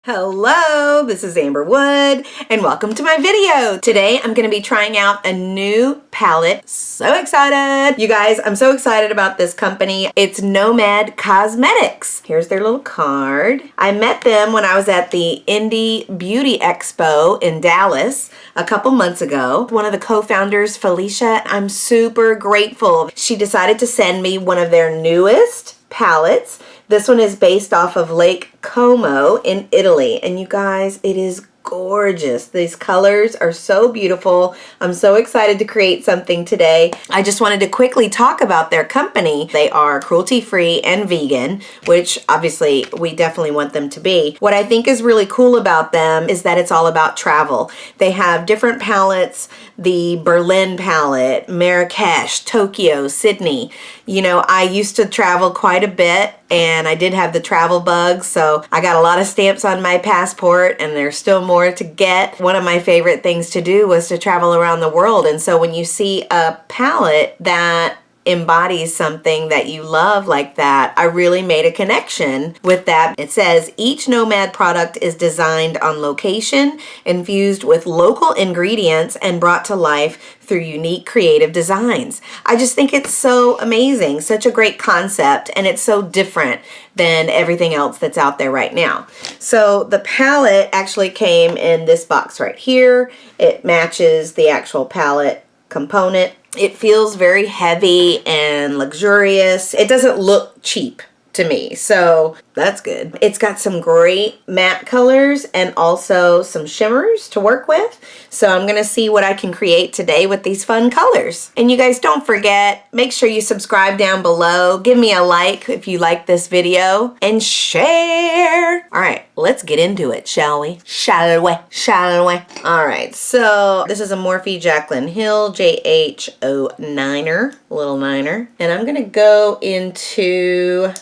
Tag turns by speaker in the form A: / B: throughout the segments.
A: Hello, this is Amber Wood and welcome to my video. Today I'm going to be trying out a new palette. So excited! You guys, I'm so excited about this company. It's NOMAD Cosmetics. Here's their little card. I met them when I was at the Indie Beauty Expo in Dallas a couple months ago. One of the co-founders, Felicia, I'm super grateful. She decided to send me one of their newest palettes. This one is based off of Lake Como in Italy. And you guys, it is gorgeous. These colors are so beautiful. I'm so excited to create something today. I just wanted to quickly talk about their company. They are cruelty-free and vegan, which obviously we definitely want them to be. What I think is really cool about them is that it's all about travel. They have different palettes, the Berlin palette, Marrakesh, Tokyo, Sydney. You know, I used to travel quite a bit and I did have the travel bug, so I got a lot of stamps on my passport and there's still more to get. One of my favorite things to do was to travel around the world, and so when you see a palette that embodies something that you love like that, I really made a connection with that. It says each NOMAD product is designed on location, infused with local ingredients, and brought to life through unique creative designs. I just think it's so amazing, such a great concept, and it's so different than everything else that's out there right now. So the palette actually came in this box right here. It matches the actual palette component. It feels very heavy and luxurious. It doesn't look cheap to me, so that's good. It's got some great matte colors and also some shimmers to work with. So I'm gonna see what I can create today with these fun colors. And you guys, don't forget, make sure you subscribe down below. Give me a like if you like this video and share. All right, let's get into it, shall we? Shall we? Shall we? All right, so this is a Morphe Jaclyn Hill JH09er, little niner. And I'm gonna go into,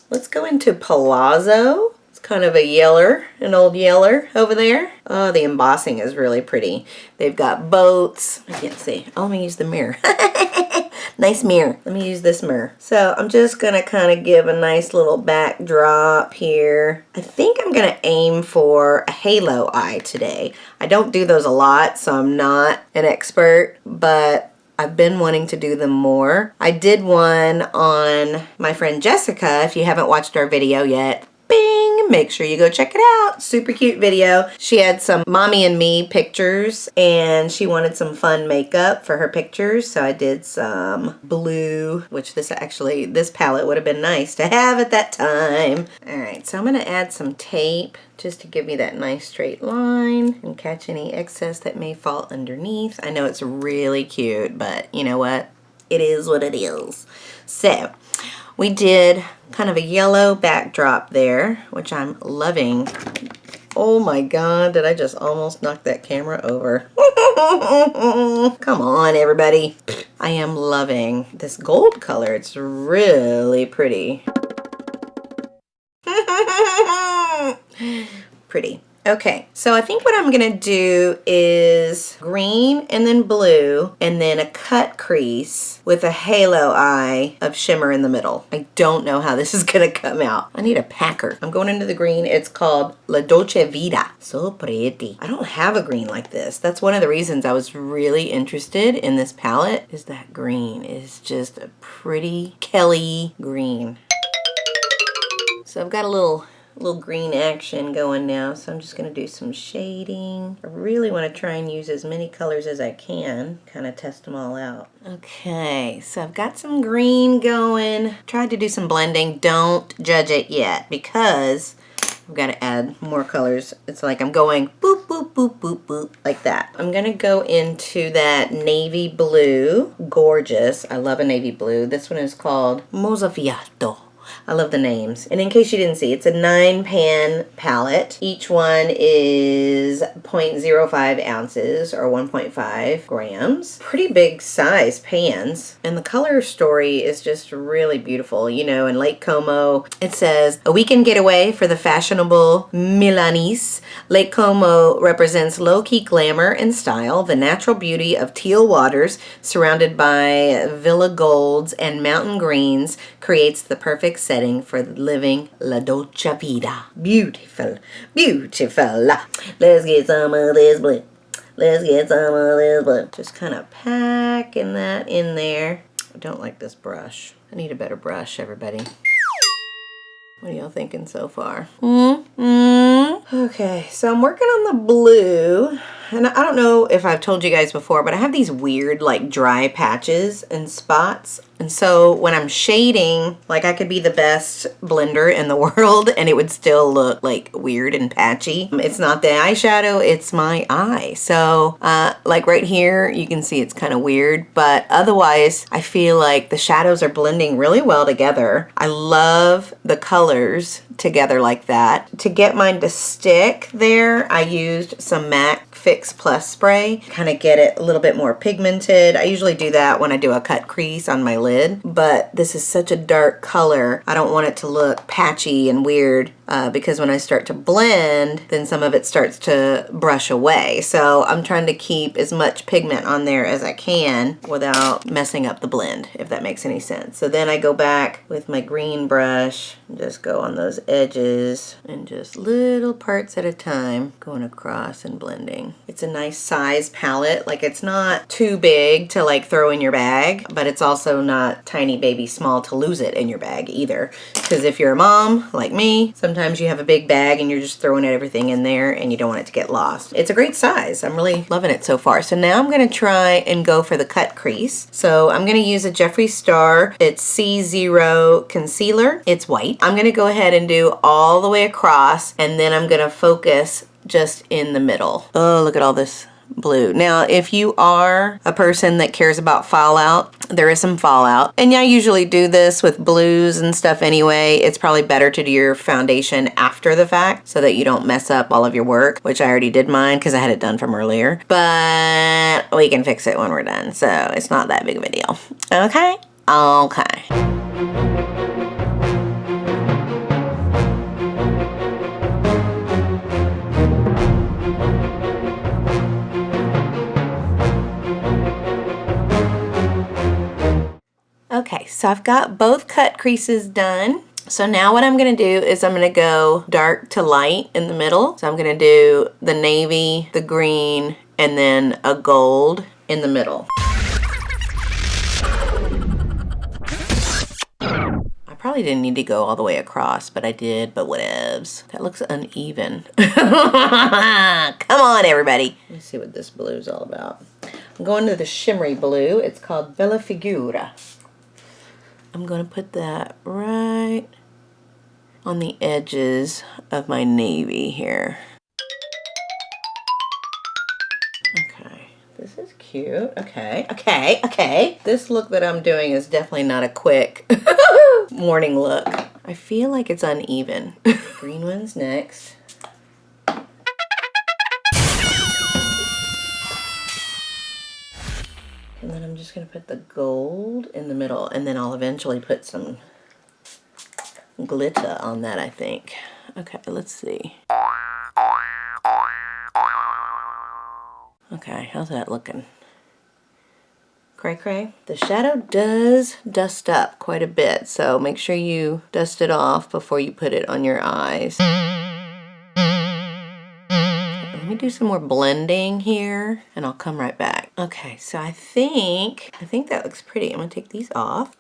A: let's go into Palazzo. It's kind of a yeller, an old yeller over there. Oh, the embossing is really pretty. They've got boats. I can't see. Oh, let me use the mirror. Nice mirror. Let me use this mirror. So I'm just gonna kind of give a nice little backdrop here. I think I'm gonna aim for a halo eye today. I don't do those a lot, so I'm not an expert, but I've been wanting to do them more. I did one on my friend Jessica. If you haven't watched our video yet, bing, make sure you go check it out. Super cute video. She had some mommy and me pictures and she wanted some fun makeup for her pictures. So I did some blue, which this palette would have been nice to have at that time. All right, so I'm gonna add some tape just to give me that nice straight line and catch any excess that may fall underneath. I know it's really cute, but you know what? It is what it is. So we did kind of a yellow backdrop there, which I'm loving. Oh my God, did I just almost knock that camera over? Come on, everybody. I am loving this gold color. It's really pretty. Pretty. Okay, so I think what I'm gonna do is green and then blue and then a cut crease with a halo eye of shimmer in the middle. I don't know how this is gonna come out. I need a packer. I'm going into the green. It's called La Dolce Vita. So pretty. I don't have a green like this. That's one of the reasons I was really interested in this palette, is that green is just a pretty Kelly green. So I've got a little green action going now, so I'm just going to do some shading. I really want to try and use as many colors as I can, kind of test them all out. Okay, so I've got some green going. Tried to do some blending. Don't judge it yet because I've got to add more colors. It's like I'm going boop, boop, boop, boop, boop, like that. I'm going to go into that navy blue. Gorgeous. I love a navy blue. This one is called Mozzafiato. I love the names. And in case you didn't see, it's a 9-pan palette. Each one is 0.05 ounces or 1.5 grams. Pretty big size pans. And the color story is just really beautiful. You know, in Lake Como, it says, a weekend getaway for the fashionable Milanese. Lake Como represents low-key glamour and style, the natural beauty of teal waters surrounded by villa golds and mountain greens creates the perfect perfect setting for living la dolce vita. Beautiful, beautiful. Let's get some of this blue. Let's get some of this blue. Just kind of packing that in there. I don't like this brush. I need a better brush, everybody. What are y'all thinking so far? Okay, so I'm working on the blue. And I don't know if I've told you guys before, but I have these weird like dry patches and spots. And so when I'm shading, like I could be the best blender in the world and it would still look like weird and patchy. It's not the eyeshadow, it's my eye. So like right here, you can see it's kind of weird, but otherwise I feel like the shadows are blending really well together. I love the colors together like that. To get mine to stick there, I used some MAC Fix Plus spray, kind of get it a little bit more pigmented. I usually do that when I do a cut crease on my lid, but this is such a dark color. I don't want it to look patchy and weird because when I start to blend, then some of it starts to brush away. So I'm trying to keep as much pigment on there as I can without messing up the blend, if that makes any sense. So then I go back with my green brush and just go on those edges and just little parts at a time going across and blending. It's a nice size palette. Like it's not too big to like throw in your bag, but it's also not tiny baby small to lose it in your bag either. Because if you're a mom like me, sometimes you have a big bag and you're just throwing everything in there and you don't want it to get lost. It's a great size. I'm really loving it so far. So now I'm going to try and go for the cut crease. So I'm going to use a Jeffree Star. It's C0 concealer. It's white. I'm going to go ahead and do all the way across and then I'm going to focus just in the middle. Oh, look at all this blue. Now, if you are a person that cares about fallout, there is some fallout. And I usually do this with blues and stuff anyway. It's probably better to do your foundation after the fact so that you don't mess up all of your work, which I already did mine because I had it done from earlier. But we can fix it when we're done. So it's not that big of a deal. Okay? Okay. Okay, so I've got both cut creases done. So now what I'm gonna do is I'm gonna go dark to light in the middle. So I'm gonna do the navy, the green, and then a gold in the middle. I probably didn't need to go all the way across, but I did, but whatevs. That looks uneven. Come on, everybody. Let's see what this blue is all about. I'm going to the shimmery blue. It's called Bella Figura. I'm going to put that right on the edges of my navy here. Okay, this is cute. Okay. This look that I'm doing is definitely not a quick morning look. I feel like it's uneven. Green one's next. And then I'm just going to put the gold in the middle, and then I'll eventually put some glitter on that, I think. Okay, let's see. Okay, how's that looking? Cray cray. The shadow does dust up quite a bit, so make sure you dust it off before you put it on your eyes. Let me do some more blending here and I'll come right back. Okay, so I think that looks pretty. I'm gonna take these off.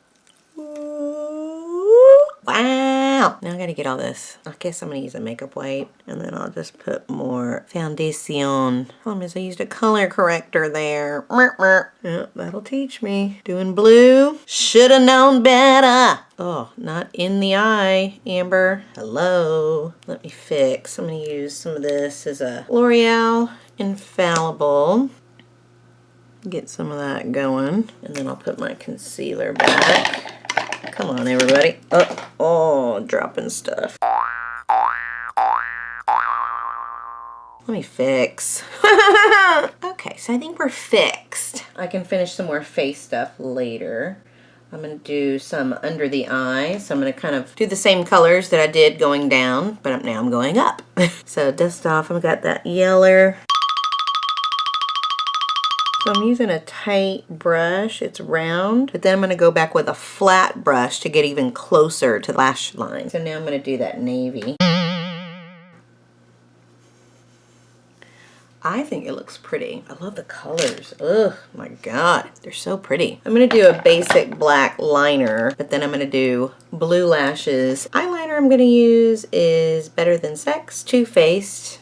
A: Wow! Now I gotta get all this. I guess I'm gonna use a makeup wipe and then I'll just put more foundation. Problem is I used a color corrector there. Yeah, that'll teach me. Doing blue. Shoulda known better. Oh, not in the eye, Amber. Hello. Let me fix. I'm gonna use some of this as a L'Oreal Infallible. Get some of that going. And then I'll put my concealer back. Come on, everybody. Oh, dropping stuff. Let me fix. Okay, so I think we're fixed. I can finish some more face stuff later. I'm going to do some under the eye. So I'm going to kind of do the same colors that I did going down, but now I'm going up. So dust off. I've got that yeller. So I'm using a tight brush. It's round, but then I'm gonna go back with a flat brush to get even closer to the lash line. So now I'm gonna do that navy. I think it looks pretty. I love the colors. Ugh, my God, they're so pretty. I'm gonna do a basic black liner, but then I'm gonna do blue lashes. Eyeliner I'm gonna use is Better Than Sex, Too Faced.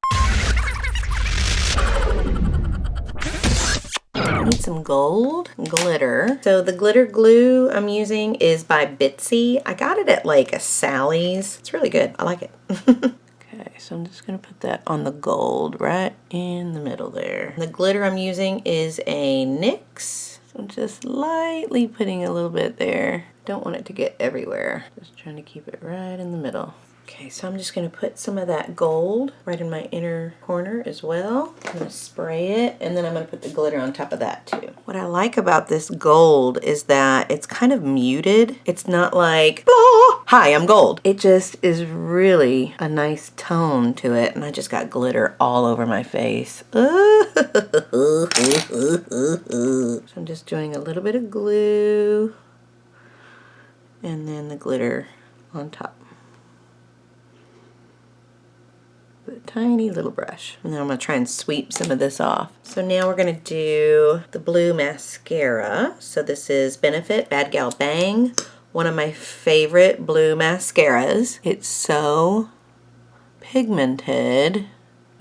A: I need some gold glitter. So the glitter glue I'm using is by Bitsy. I got it at like a Sally's. It's really good. I like it. Okay, so I'm just gonna put that on the gold right in the middle there. The glitter I'm using is a NYX. So I'm just lightly putting a little bit there. Don't want it to get everywhere. Just trying to keep it right in the middle. Okay, so I'm just gonna put some of that gold right in my inner corner as well. I'm gonna spray it, and then I'm gonna put the glitter on top of that too. What I like about this gold is that it's kind of muted. It's not like, oh, hi, I'm gold. It just is really a nice tone to it, and I just got glitter all over my face. So I'm just doing a little bit of glue, and then the glitter on top. A tiny little brush, and then I'm gonna try and sweep some of this off. So now we're gonna do the blue mascara. So this is Benefit Bad Gal Bang, one of my favorite blue mascaras. It's so pigmented,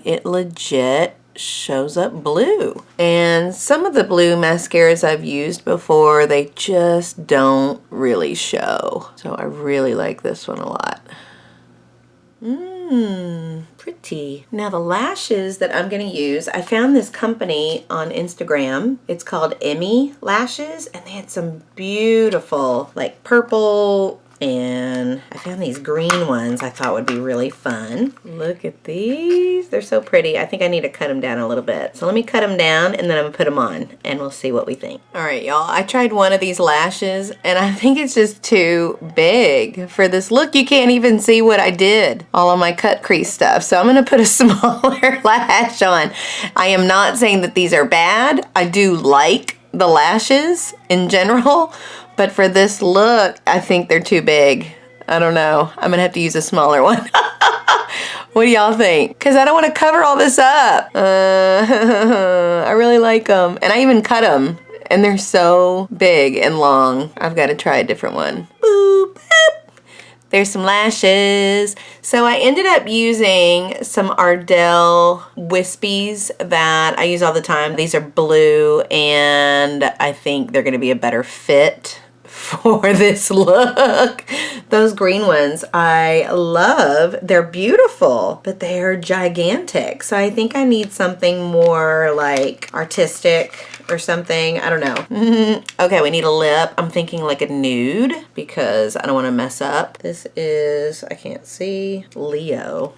A: it legit shows up blue. And some of the blue mascaras I've used before, they just don't really show. So I really like this one a lot. Pretty. Now the lashes that I'm going to use, I found this company on Instagram. It's called Emmy Lashes, and they had some beautiful, like purple, and I found these green ones I thought would be really fun. Look at these. They're so pretty. I think I need to cut them down a little bit. So let me cut them down, and then I'm going to put them on, and we'll see what we think. All right, y'all. I tried one of these lashes, and I think it's just too big for this look. You can't even see what I did, all of my cut crease stuff. So I'm going to put a smaller lash on. I am not saying that these are bad. I do like the lashes in general, but for this look, I think they're too big. I don't know. I'm gonna have to use a smaller one. What do y'all think? Because I don't want to cover all this up. I really like them. And I even cut them. And they're so big and long. I've got to try a different one. Boop, boop. There's some lashes. So I ended up using some Ardell Wispies that I use all the time. These are blue, and I think they're going to be a better fit for this look. Those green ones I love. They're beautiful, but they're gigantic. So I think I need something more like artistic or something. I don't know. Okay, we need a lip. I'm thinking like a nude because I don't want to mess up. This is, I can't see, Leo.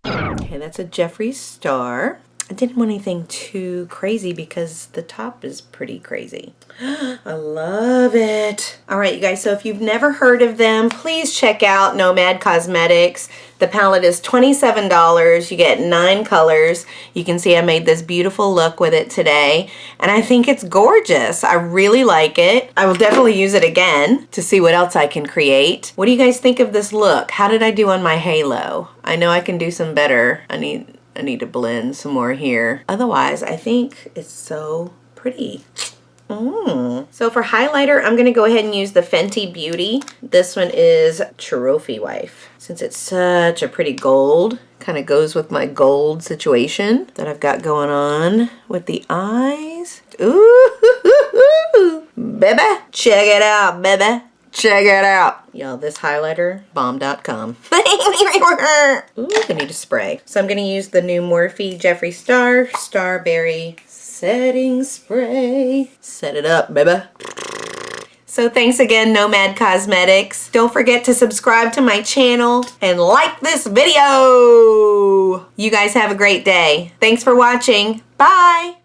A: Okay, that's a Jeffree Star. I didn't want anything too crazy because the top is pretty crazy. I love it. All right, you guys, so if you've never heard of them, please check out NOMAD Cosmetics. The palette is $27. You get 9 colors. You can see I made this beautiful look with it today, and I think it's gorgeous. I really like it. I will definitely use it again to see what else I can create. What do you guys think of this look? How did I do on my halo? I know I can do some better. I need to blend some more here. Otherwise, I think it's so pretty. So for highlighter, I'm going to go ahead and use the Fenty Beauty. This one is Trophy Wife. Since it's such a pretty gold, kind of goes with my gold situation that I've got going on with the eyes. Ooh, baby, check it out, baby. Check it out. Y'all, this highlighter, bomb.com. Ooh, I need to spray. So I'm going to use the new Morphe Jeffree Star Starberry Setting Spray. Set it up, baby. So thanks again, NOMAD Cosmetics. Don't forget to subscribe to my channel and like this video. You guys have a great day. Thanks for watching. Bye.